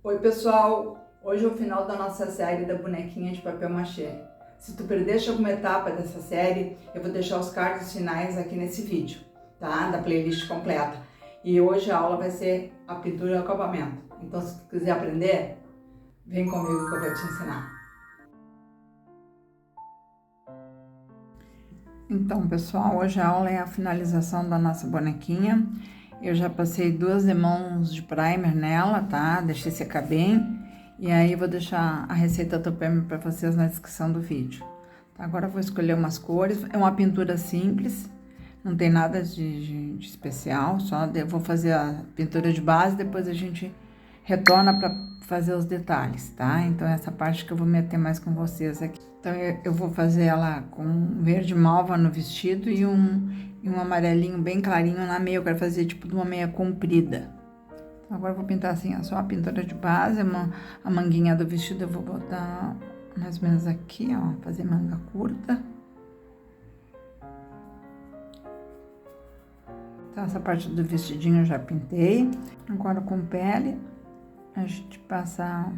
Oi pessoal, hoje é o final da nossa série da bonequinha de papel machê. Se tu perdeste alguma etapa dessa série, eu vou deixar os cards finais aqui nesse vídeo, tá? Da playlist completa. E hoje a aula vai ser a pintura e o acabamento. Então se tu quiser aprender, vem comigo que eu vou te ensinar. Então pessoal, hoje a aula é a finalização da nossa bonequinha. Eu já passei 2 mãos de primer nela, tá? Deixei secar bem. E aí vou deixar a receita do primer para vocês na descrição do vídeo. Tá, agora eu vou escolher umas cores. É uma pintura simples, não tem nada de especial. Só eu vou fazer a pintura de base, depois a gente retorna para fazer os detalhes, tá? Então essa parte que eu vou meter mais com vocês aqui. Então eu vou fazer ela com verde malva no vestido e um amarelinho bem clarinho na meia. Eu quero fazer tipo de uma meia comprida. Então, agora eu vou pintar assim, ó, só a pintura de base, a manguinha do vestido eu vou botar mais ou menos aqui, ó, fazer manga curta. Então essa parte do vestidinho eu já pintei. Agora com pele, a gente passa...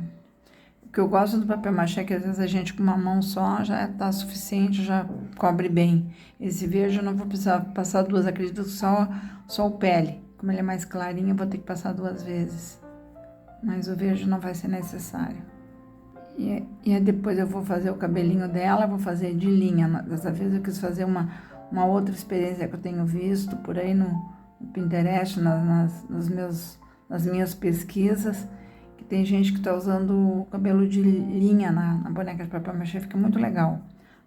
O que eu gosto do papel machê é que às vezes a gente com uma mão só já tá suficiente, já cobre bem. Esse verde eu não vou precisar passar 2, acredito que só o pele. Como ele é mais clarinho, eu vou ter que passar 2 vezes. Mas o verde não vai ser necessário. E aí depois eu vou fazer o cabelinho dela, vou fazer de linha. Dessa vez eu quis fazer uma outra experiência que eu tenho visto por aí no Pinterest, nas minhas pesquisas. Que tem gente que tá usando o cabelo de linha na boneca de papel machê, fica muito legal.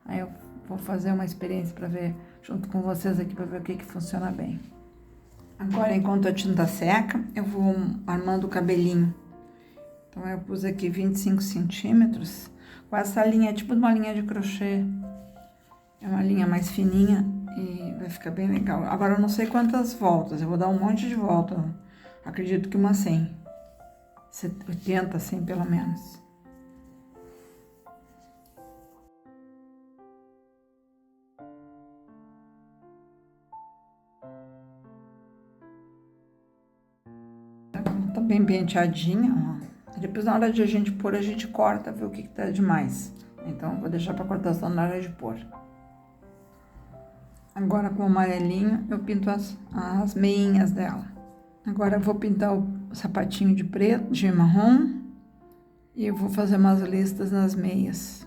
Aí eu vou fazer uma experiência para ver, junto com vocês aqui, para ver o que funciona bem. Agora, enquanto a tinta seca, eu vou armando o cabelinho. Então, eu pus aqui 25 centímetros, com essa linha, tipo de uma linha de crochê. É uma linha mais fininha e vai ficar bem legal. Agora, eu não sei quantas voltas, eu vou dar um monte de volta. Acredito que umas 100. 80, 100 pelo menos. Tá bem penteadinha, ó. Depois na hora de a gente pôr, a gente corta, ver o que tá demais. Então, vou deixar pra cortar só na hora de pôr. Agora com o amarelinho, eu pinto as meinhas dela. Agora eu vou pintar o sapatinho de preto, de marrom. E eu vou fazer umas listas nas meias.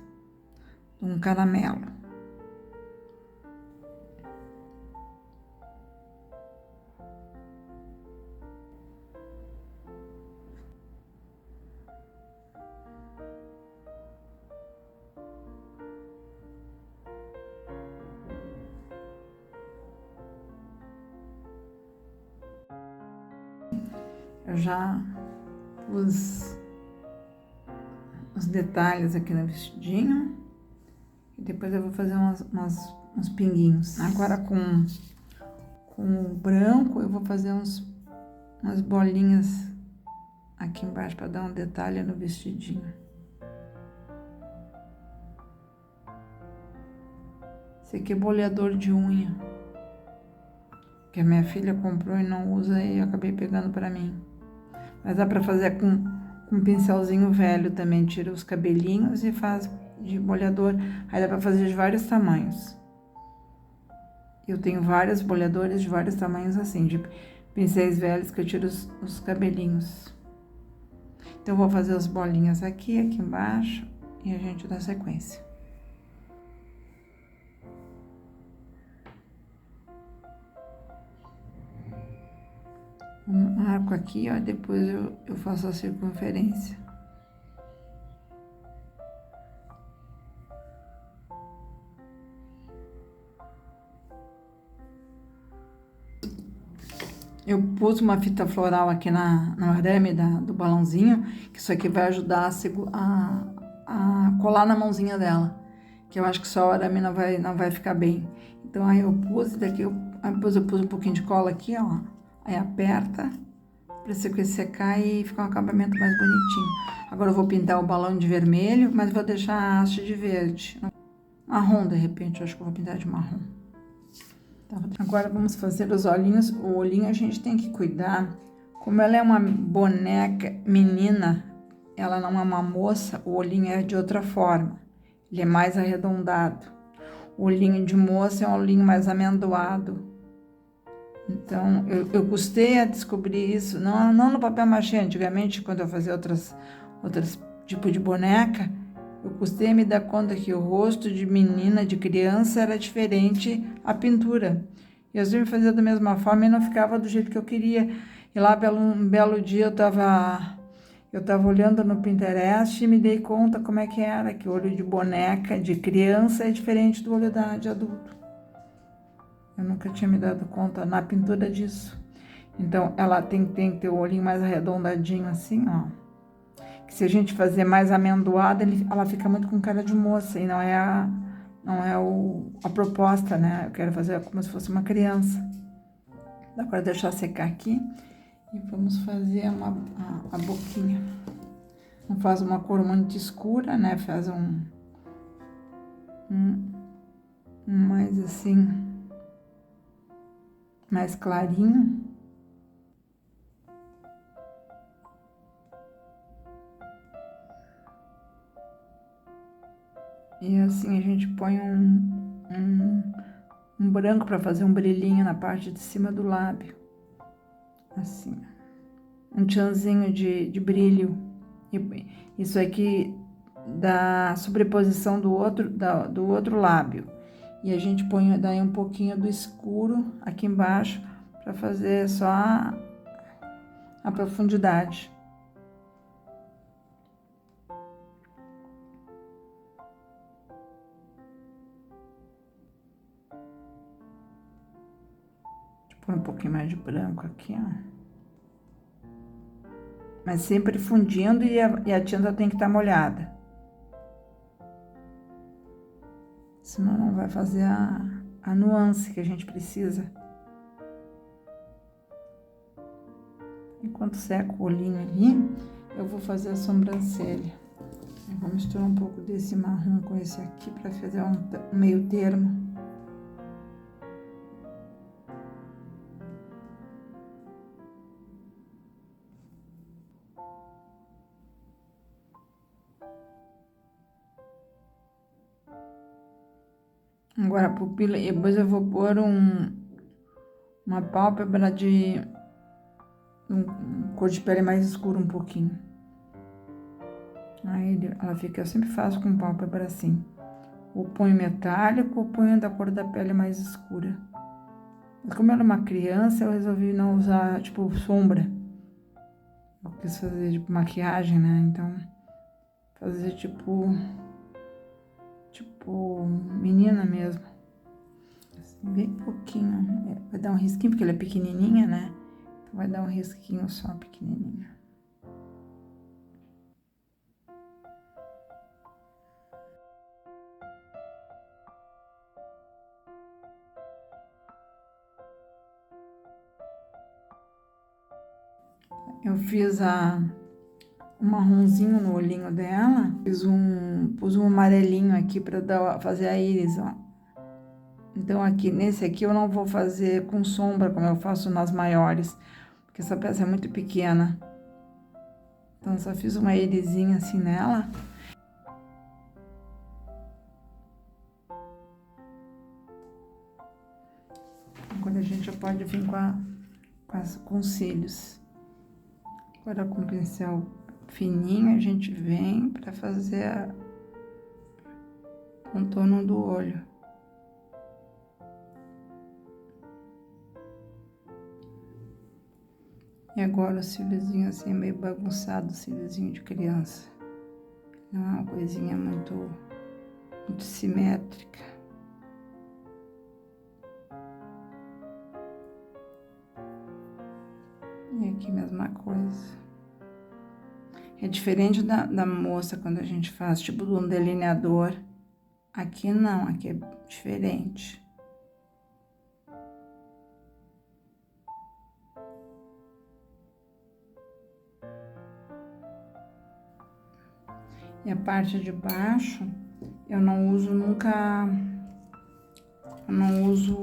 Um caramelo. Eu já pus os detalhes aqui no vestidinho. E depois eu vou fazer uns pinguinhos. Agora com o branco eu vou fazer umas bolinhas aqui embaixo para dar um detalhe no vestidinho. Esse aqui é boleador de unha, que a minha filha comprou e não usa e eu acabei pegando para mim. Mas dá para fazer com um pincelzinho velho também, tira os cabelinhos e faz de boleador. Aí dá para fazer de vários tamanhos. Eu tenho vários boleadores de vários tamanhos assim, de pincéis velhos que eu tiro os cabelinhos. Então eu vou fazer as bolinhas aqui embaixo e a gente dá sequência. Um arco aqui, ó, depois eu faço a circunferência. Eu pus uma fita floral aqui no arame do balãozinho, que isso aqui vai ajudar a colar na mãozinha dela, que eu acho que só o arame não vai ficar bem. Então aí eu pus, depois eu pus um pouquinho de cola aqui, ó, aí aperta, para secar e ficar um acabamento mais bonitinho. Agora eu vou pintar o balão de vermelho, mas vou deixar a haste de verde. Marrom, de repente, eu acho que eu vou pintar de marrom. Agora vamos fazer os olhinhos. O olhinho a gente tem que cuidar. Como ela é uma boneca menina, ela não é uma moça, o olhinho é de outra forma. Ele é mais arredondado. O olhinho de moça é um olhinho mais amendoado. Então, eu custei a descobrir isso, não no papel machê. Antigamente, quando eu fazia outros tipos de boneca, eu custei a me dar conta que o rosto de menina, de criança, era diferente a pintura. E às vezes eu fazia da mesma forma e não ficava do jeito que eu queria. E lá, um belo dia, eu estava olhando no Pinterest e me dei conta como é que era, que o olho de boneca, de criança, é diferente do olho de adulto. Eu nunca tinha me dado conta na pintura disso. Então, ela tem que ter o olhinho mais arredondadinho assim, ó. Que se a gente fazer mais amendoada, ela fica muito com cara de moça e não é a proposta, né? Eu quero fazer como se fosse uma criança. Dá para deixar secar aqui e vamos fazer a boquinha. Não faz uma cor muito escura, né? Faz um mais assim, mais clarinho. E assim a gente põe um branco para fazer um brilhinho na parte de cima do lábio. Assim. Um tchanzinho de brilho. E isso aqui dá sobreposição do outro lábio. E a gente põe daí um pouquinho do escuro aqui embaixo para fazer só a profundidade. Põe um pouquinho mais de branco aqui, ó. Mas sempre fundindo e a tinta tem que estar molhada. Senão não vai fazer a nuance que a gente precisa. Enquanto seca o olhinho ali, eu vou fazer a sobrancelha. Eu vou misturar um pouco desse marrom com esse aqui para fazer um meio termo. Agora a pupila, e depois eu vou pôr uma pálpebra de cor de pele mais escura um pouquinho. Aí ela fica, eu sempre faço com pálpebra assim. Ou punho metálico ou punho da cor da pele mais escura. Mas como ela é uma criança, eu resolvi não usar, tipo, sombra. Eu quis fazer, tipo, maquiagem, né? Então, fazer, tipo, menina mesmo. Assim, bem pouquinho. Vai dar um risquinho, porque ela é pequenininha, né? Então, vai dar um risquinho só pequenininho. Eu fiz um marronzinho no olhinho dela, pus um amarelinho aqui para fazer a íris, ó. Então nesse aqui eu não vou fazer com sombra como eu faço nas maiores, porque essa peça é muito pequena. Então só fiz uma irisinha assim nela. Agora a gente já pode vir com os cílios. Agora com o pincel fininho a gente vem para fazer o contorno do olho. E agora o cíliozinho assim meio bagunçado, o cíliozinho de criança. Não é uma coisinha muito simétrica. E aqui mesma coisa. É diferente da moça quando a gente faz tipo um delineador. Aqui não, aqui é diferente. E a parte de baixo, eu não uso nunca, eu não uso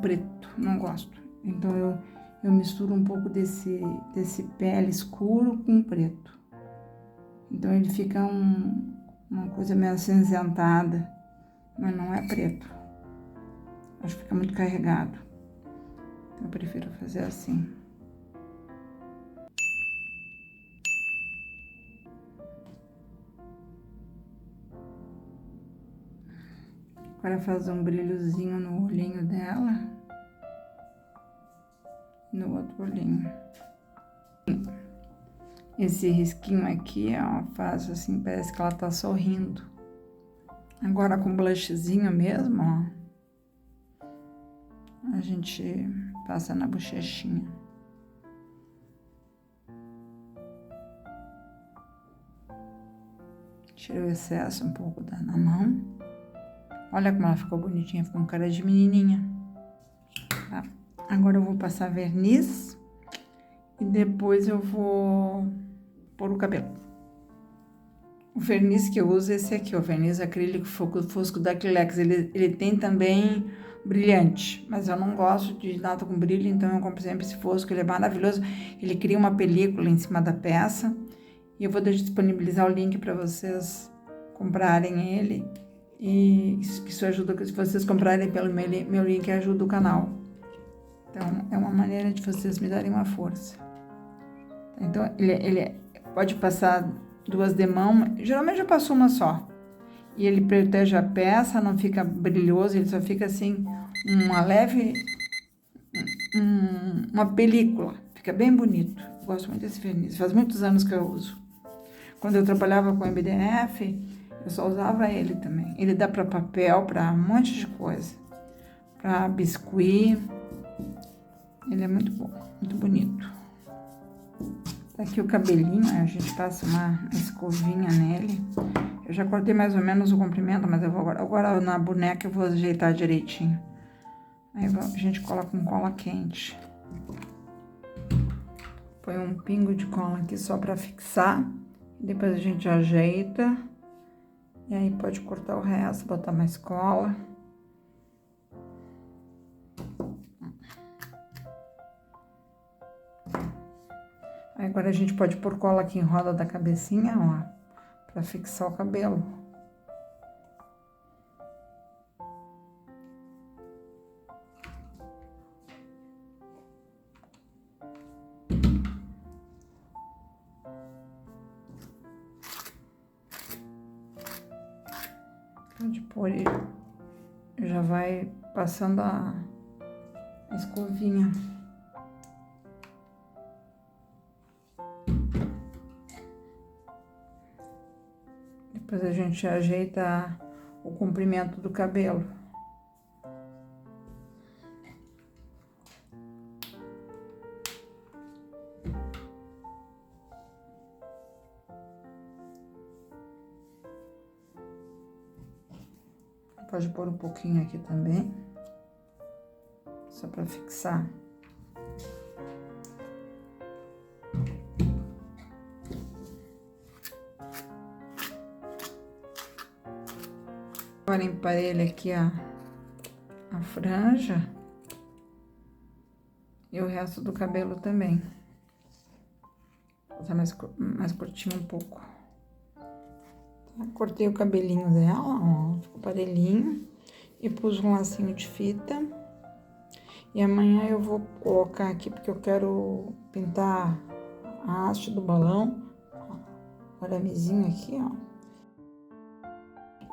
preto, não gosto. Então, eu misturo um pouco desse pele escuro com preto. Então ele fica uma coisa meio acinzentada, mas não é preto. Acho que fica muito carregado. Então eu prefiro fazer assim. Agora fazer um brilhozinho no olhinho dela. No outro olhinho. Esse risquinho aqui, ó, faz assim, parece que ela tá sorrindo. Agora com blushzinho mesmo, ó, a gente passa na bochechinha. Tira o excesso um pouco na mão. Olha como ela ficou bonitinha, ficou com cara de menininha. Tá? Agora eu vou passar verniz e depois eu vou pôr o cabelo. O verniz que eu uso é esse aqui, o verniz acrílico fosco da Acrylex. Ele tem também brilhante, mas eu não gosto de nada com brilho, então eu compro sempre esse fosco, ele é maravilhoso. Ele cria uma película em cima da peça e eu vou disponibilizar o link para vocês comprarem ele. E isso ajuda, se vocês comprarem pelo meu link, ajuda o canal. Então, é uma maneira de vocês me darem uma força. Então, ele pode passar 2 de mão, geralmente eu passo uma só. E ele protege a peça, não fica brilhoso, ele só fica assim, uma leve, uma película. Fica bem bonito. Gosto muito desse verniz, faz muitos anos que eu uso. Quando eu trabalhava com MDF, eu só usava ele também. Ele dá para papel, para um monte de coisa. Para biscuit. Ele é muito bom, muito bonito. Tá aqui o cabelinho, a gente passa uma escovinha nele. Eu já cortei mais ou menos o comprimento, mas eu vou agora na boneca eu vou ajeitar direitinho. Aí a gente cola com cola quente. Põe um pingo de cola aqui só para fixar. Depois a gente ajeita. E aí pode cortar o resto, botar mais cola. Aí agora a gente pode pôr cola aqui em roda da cabecinha, ó, pra fixar o cabelo. Pode pôr e já vai passando a escovinha. Depois a gente ajeita o comprimento do cabelo. Pode pôr um pouquinho aqui também, só para fixar. Agora emparelho aqui a franja e o resto do cabelo também. Vou botar mais curtinho um pouco. Cortei o cabelinho dela, ó, ficou parelhinho, e pus um lacinho de fita. E amanhã eu vou colocar aqui, porque eu quero pintar a haste do balão, o aramezinho aqui, ó.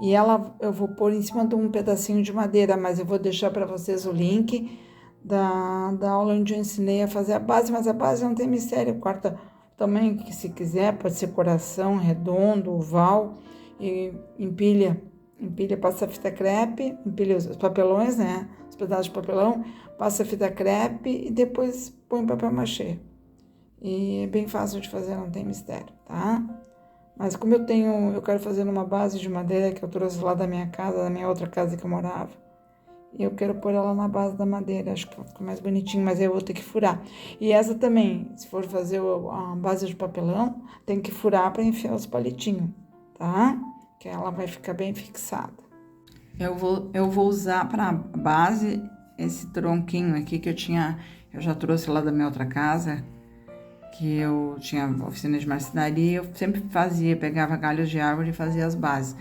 E ela eu vou pôr em cima de um pedacinho de madeira, mas eu vou deixar para vocês o link da aula onde eu ensinei a fazer a base, mas a base não tem mistério, corta o tamanho que se quiser, pode ser coração, redondo, oval, e empilha, passa fita crepe, empilha os papelões, né, os pedaços de papelão, passa fita crepe e depois põe papel machê. E é bem fácil de fazer, não tem mistério, tá? Mas como eu quero fazer numa base de madeira que eu trouxe lá da minha casa, da minha outra casa que eu morava, e eu quero pôr ela na base da madeira, acho que vai ficar mais bonitinho, mas aí eu vou ter que furar. E essa também, se for fazer a base de papelão, tem que furar para enfiar os palitinhos, tá? Que ela vai ficar bem fixada. Eu vou usar para base esse tronquinho aqui que eu já trouxe lá da minha outra casa, que eu tinha oficina de marcenaria, eu sempre pegava galhos de árvore e fazia as bases.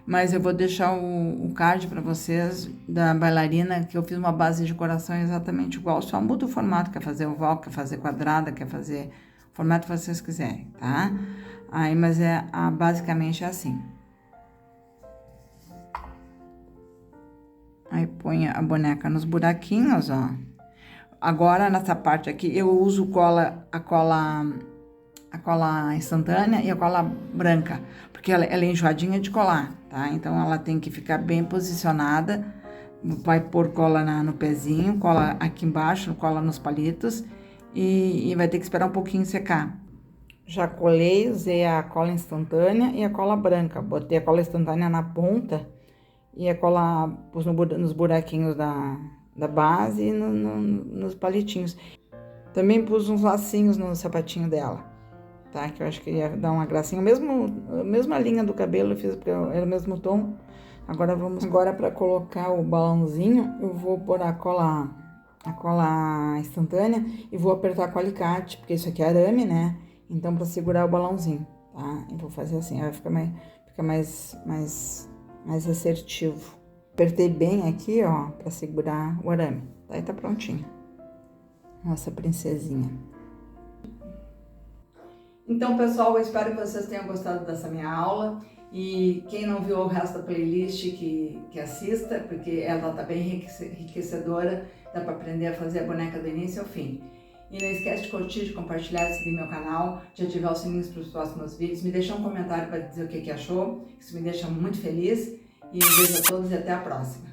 Mas eu vou deixar o card para vocês da bailarina, que eu fiz uma base de coração exatamente igual, só muda o formato, quer fazer oval, quer fazer quadrada, quer fazer o formato que vocês quiserem, tá? Aí, mas basicamente é assim. Aí põe a boneca nos buraquinhos, ó. Agora, nessa parte aqui, eu uso a cola instantânea e a cola branca, porque ela é enjoadinha de colar, tá? Então, ela tem que ficar bem posicionada. Vai pôr cola no pezinho, cola aqui embaixo, cola nos palitos e vai ter que esperar um pouquinho secar. Já colei, usei a cola instantânea e a cola branca. Botei a cola instantânea na ponta e a cola pus nos buraquinhos da base e nos palitinhos. Também pus uns lacinhos no sapatinho dela, tá? Que eu acho que ia dar uma gracinha. A mesma linha do cabelo eu fiz porque era o mesmo tom. Agora para colocar o balãozinho, eu vou pôr a cola instantânea e vou apertar com alicate, porque isso aqui é arame, né? Então, para segurar o balãozinho, tá? Eu vou fazer assim, vai ficar mais assertivo. Apertei bem aqui, ó, para segurar o arame. Daí tá prontinho. Nossa princesinha. Então, pessoal, eu espero que vocês tenham gostado dessa minha aula. E quem não viu o resto da playlist, que assista, porque ela tá bem enriquecedora. Dá para aprender a fazer a boneca do início ao fim. E não esquece de curtir, de compartilhar, de seguir meu canal, de ativar os sininhos para os próximos vídeos. Me deixa um comentário para dizer o que achou. Isso me deixa muito feliz. E um beijo a todos e até a próxima.